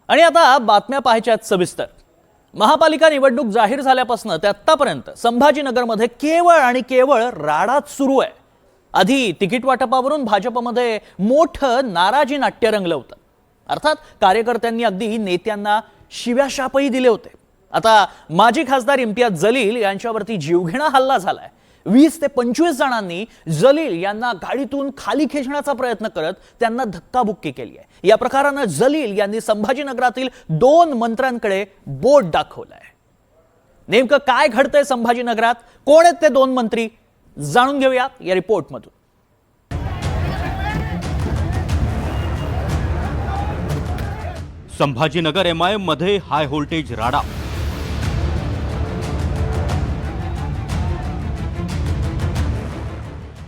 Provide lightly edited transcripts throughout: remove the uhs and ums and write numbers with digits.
आणि आता बातम्या पाहायच्यात सविस्तर। महापालिका निवडणूक जाहीर झाल्यापासून ते आतापर्यंत संभाजीनगरमध्ये केवळ आणि केवळ राडाच सुरू आहे। आधी तिकीट वाटपावरून भाजपमध्ये मोठं नाराजी नाट्य रंगलं होतं। अर्थात कार्यकर्त्यांनी अगदी नेत्यांना शिव्याशापही दिले होते। आता माजी खासदार इम्तियाज जलील यांच्यावरती जीवघेणा हल्ला झालाय। 20 ते 25 जणांनी जलील यांना गाडीतून खाली खेचण्याचा प्रयत्न करत त्यांना धक्काबुक्की केली आहे। या प्रकाराने जलील यांनी संभाजीनगरातील 2 मंत्र्यांकडे बोट दाखवलंय। नेमकं काय घडतंय संभाजीनगरात, कोण आहेत ते 2 मंत्री, जाणून घेऊया या रिपोर्टमधून। संभाजीनगर एमआयएम मध्ये हाय व्होल्टेज राडा।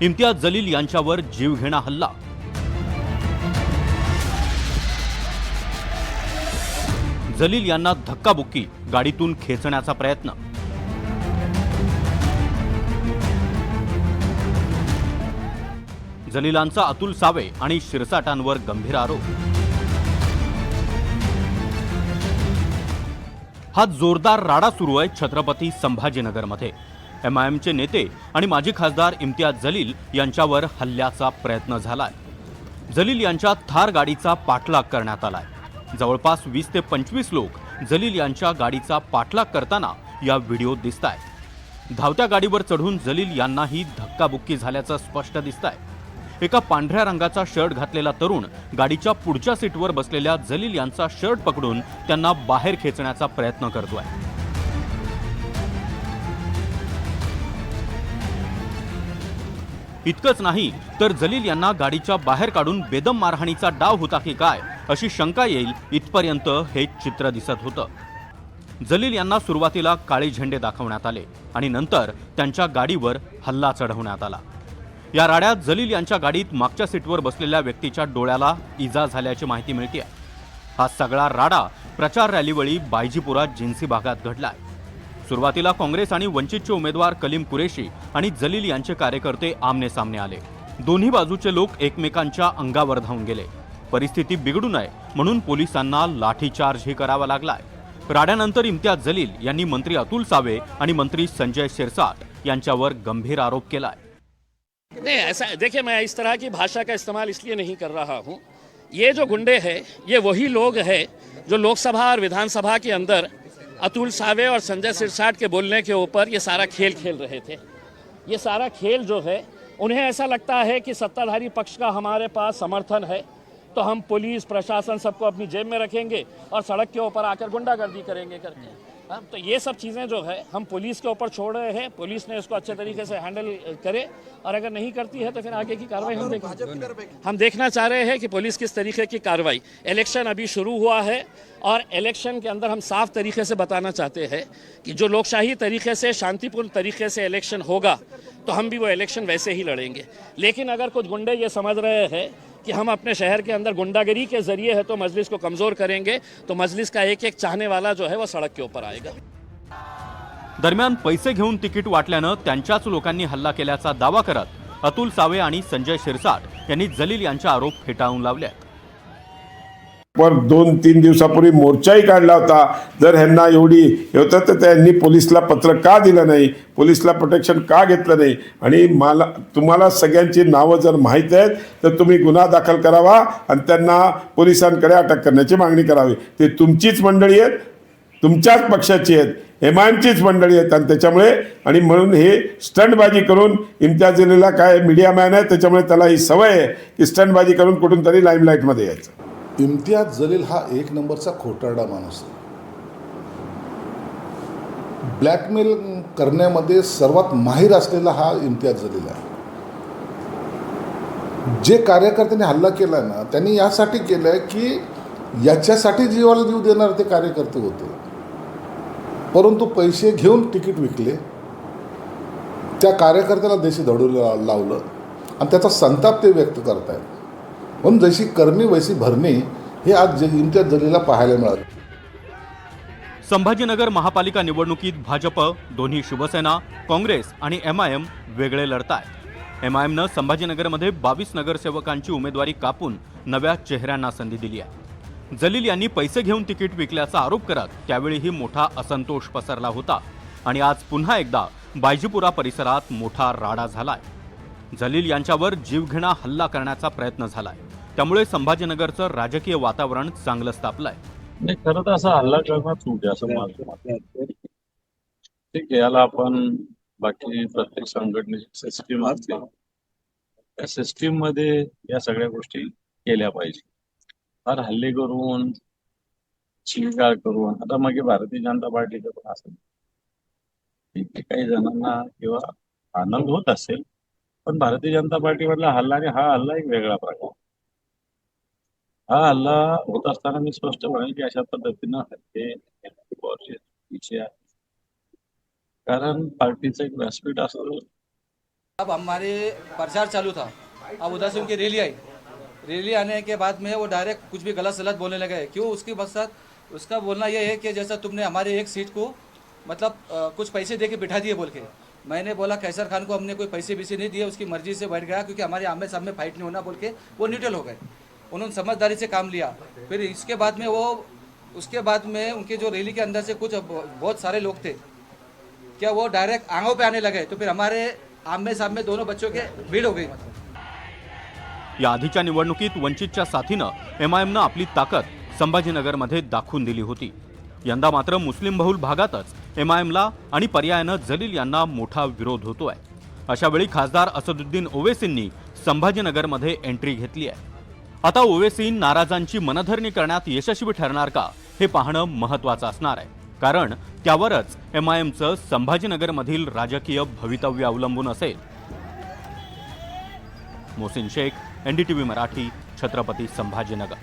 इम्तियाज जलील यांच्यावर जीवघेणा हल्ला। जलील यांना धक्काबुक्की, गाडीतून खेचण्याचा प्रयत्न। जलीलांचा अतुल सावे आणि शिरसाटांवर गंभीर आरोप। हा जोरदार राडा सुरू आहे छत्रपती संभाजीनगरमध्ये। एमआयएमचे नेते आणि माजी खासदार इम्तियाज जलील यांच्यावर हल्ल्याचा प्रयत्न झालाय। जलील यांच्या थार गाडीचा पाठलाग करण्यात आलाय। जवळपास 20 ते 25 लोक जलील यांच्या गाडीचा पाठलाग करताना या व्हिडिओत दिसतायत। धावत्या गाडीवर चढून जलील यांनाही धक्काबुक्की झाल्याचं स्पष्ट दिसतंय। एका पांढऱ्या रंगाचा शर्ट घातलेला तरुण गाडीच्या पुढच्या सीटवर बसलेल्या जलील यांचा शर्ट पकडून त्यांना बाहेर खेचण्याचा प्रयत्न करतोय। इतकंच नाही तर जलील यांना गाडीच्या बाहेर काढून बेदम मारहाणीचा डाव होता की काय अशी शंका येईल इथपर्यंत हे चित्र दिसत होतं। जलील यांना सुरुवातीला काळे झेंडे दाखवण्यात आले आणि नंतर त्यांच्या गाडीवर हल्ला चढवण्यात आला। या राड्यात जलील यांच्या गाडीत मागच्या सीटवर बसलेल्या व्यक्तीच्या डोळ्याला इजा झाल्याची माहिती मिळते। हा सगळा राडा प्रचार रॅलीवेळी बायजीपुरात जिन्सी भागात घडलाय। सुरुवातीला काँग्रेस आणि वंचितचे उमेदवार कलीम कुरेशी आणि जलील यांचे कार्यकर्ते आमने सामने आले। दोन्ही बाजूचे लोक एकमेकांच्या अंगावर धावून गेले। परिस्थिती बिघडू नये म्हणून पोलिसांना लाठीचार्जही करावा लागलाय। राड्यानंतर इम्तियाज जलील यांनी मंत्री अतुल सावे आणि मंत्री संजय शिरसाट यांच्यावर गंभीर आरोप केलाय। नहीं, ऐसा देखिए, मैं इस तरह की भाषा का इस्तेमाल इसलिए नहीं कर रहा हूँ। ये जो गुंडे हैं ये वही लोग हैं जो लोकसभा और विधानसभा के अंदर अतुल सावे और संजय सिरसाट के बोलने के ऊपर ये सारा खेल खेल रहे थे। ये सारा खेल जो है, उन्हें ऐसा लगता है कि सत्ताधारी पक्ष का हमारे पास समर्थन है तो हम पुलिस प्रशासन सबको अपनी जेब में रखेंगे और सड़क के ऊपर आकर गुंडागर्दी करेंगे करके। हाँ, तो ये सब चीज़ें जो है हम पुलिस के ऊपर छोड़ रहे हैं। पुलिस ने इसको अच्छे तरीके से हैंडल करे और अगर नहीं करती है तो फिर आगे की कार्रवाई हम देखना चाह रहे हैं कि पुलिस किस तरीके की कार्रवाई। इलेक्शन अभी शुरू हुआ है और इलेक्शन के अंदर हम साफ तरीके से बताना चाहते हैं कि जो लोकशाही तरीके से शांतिपूर्ण तरीके से इलेक्शन होगा तो हम भी वो इलेक्शन वैसे ही लड़ेंगे। लेकिन अगर कुछ गुंडे ये समझ रहे हैं कि हम अपने शहर के अंदर गुंडागिरी के जरिए है तो मजलिस को कमजोर करेंगे, तो मजलिस का एक एक चाहने वाला जो है वो सड़क के ऊपर आएगा। दरम्यान पैसे घेऊन तिकीट वाटल्यानं त्यांच्याच लोकांनी हल्ला केल्याचा दावा करत अतुल सावे आणि संजय शिरसाट यांनी जलील यांचे आरोप फेटाळून लावले। पर 2-3 दिवसापूर्वी मोर्चाही काढला होता। जर ह्यांना एवढी होतं तर त्यांनी पोलिसला पत्र का दिलं नाही, पोलिसला प्रोटेक्शन का घेतलं नाही? आणि तुम्हाला सगळ्यांची नावं जर माहीत आहेत तर तुम्ही गुन्हा दाखल करावा आणि त्यांना पोलिसांकडे अटक करण्याची मागणी करावी। ते तुमचीच मंडळी आहेत, तुमच्याच पक्षाची आहेत, एमआयएमचीच मंडळी आहेत आणि त्याच्यामुळे आणि म्हणून हे स्टंटबाजी करून इम्तियाज जलीलला काय मीडिया मॅन आहे त्याच्यामुळे त्याला ही सवय आहे की स्टंटबाजी करून कुठून तरी लाईमलाईटमध्ये यायचं। इम्तियाज जलील हा एक नंबरचा खोटारडा माणूस आहे। ब्लॅकमेल करण्यामध्ये सर्वात माहिर असलेला हा इम्तियाज जलील आहे। जे कार्यकर्त्यांनी हल्ला केला ना त्यांनी यासाठी केलं की याच्यासाठी जीवाला जीव देणार ते कार्यकर्ते होते, परंतु पैसे घेऊन तिकीट विकले, त्या कार्यकर्त्याला देशी धडू लावलं आणि त्याचा संताप ते व्यक्त करत आहेत। म्हणून जशी करणी वैसी भरणी हे आज इम्तियाज जलीलला पाहायला मिळालं। संभाजीनगर महापालिका निवडणुकीत भाजप, दोन्ही शिवसेना, काँग्रेस आणि एमआयएम वेगळे लढतायत। एमआयएमनं संभाजीनगरमध्ये 22 नगरसेवकांची उमेदवारी कापून नव्या चेहऱ्यांना संधी दिली आहे। जलील यांनी पैसे घेऊन तिकीट विकल्याचा आरोप करत त्यावेळीही मोठा असंतोष पसरला होता आणि आज पुन्हा एकदा बायजीपुरा परिसरात मोठा राडा झालाय. जलील यांच्यावर जीवघेणा हल्ला करण्याचा प्रयत्न झालाय. त्यामुळे संभाजीनगरचं राजकीय वातावरण चांगलंच तापलंय. नाही, खरं तर असा हल्ला करणं चूक आहे असं माझं मत आहे. ठीक आहे, याला आपण बाकी प्रत्येक संघटनेची सिस्टीम असते, त्या सिस्टीम मध्ये या सगळ्या गोष्टी केल्या पाहिजे. फार हल्ले करून शिवीगाळ करून आता मागे भारतीय जनता पार्टीचं पण असेल, ठीक आहे, काही जणांना किंवा आनंद होत असेल, पण भारतीय जनता पार्टीवरला हल्ला आणि हा हल्ला एक वेगळा प्रकार. हा हल्ला होत असताना मी स्पष्ट म्हणेल की अशा पद्धतीनं हल्ले विषय आहे. कारण पार्टीचं एक व्यासपीठ असतं. अब हमारे प्रचार चालू था, अब उधर से उनकी रैली आई, रैली आने के बाद में वो डायरेक्ट कुछ भी गलत सलत बोलने लगे. क्यों? उसकी मकसद उसका बोलना ये है कि जैसा तुमने हमारे एक सीट को मतलब कुछ पैसे दे के बिठा दिए बोल के. मैंने बोला कैसर खान को हमने कोई पैसे वैसे नहीं दिए, उसकी मर्जी से बैठ गया क्योंकि हमारे आमने सामने फाइट नहीं होना बोल के वो न्यूट्रल हो गए. उन्होंने समझदारी से काम लिया. फिर इसके बाद में उसके बाद में उनके जो रैली के अंदर से कुछ बहुत सारे लोग थे, क्या वो डायरेक्ट आंगों पे आने लगे. तो फिर हमारे आमने सामने दोनों बच्चों के भीड़ हो गई. मतलब या आधीच्या निवडणुकीत वंचितच्या साथीनं एमआयएमनं आपली ताकद संभाजीनगरमध्ये दाखवून दिली होती. यंदा मात्र मुस्लिम बहुल भागातच एमआयएमला आणि पर्यायानं जलील यांना मोठा विरोध होतोय. अशा वेळी खासदार असदुद्दीन ओवैसींनी संभाजीनगरमध्ये एंट्री घेतली आहे. आता ओवैसी नाराजांची मनधरणी करण्यात यशस्वी ठरणार का हे पाहणं महत्त्वाचं असणार आहे. कारण त्यावरच एमआयएमचं संभाजीनगरमधील राजकीय भवितव्य अवलंबून असेल. मोहसिन शेख, NDTV मराठी, छत्रपती संभाजीनगर.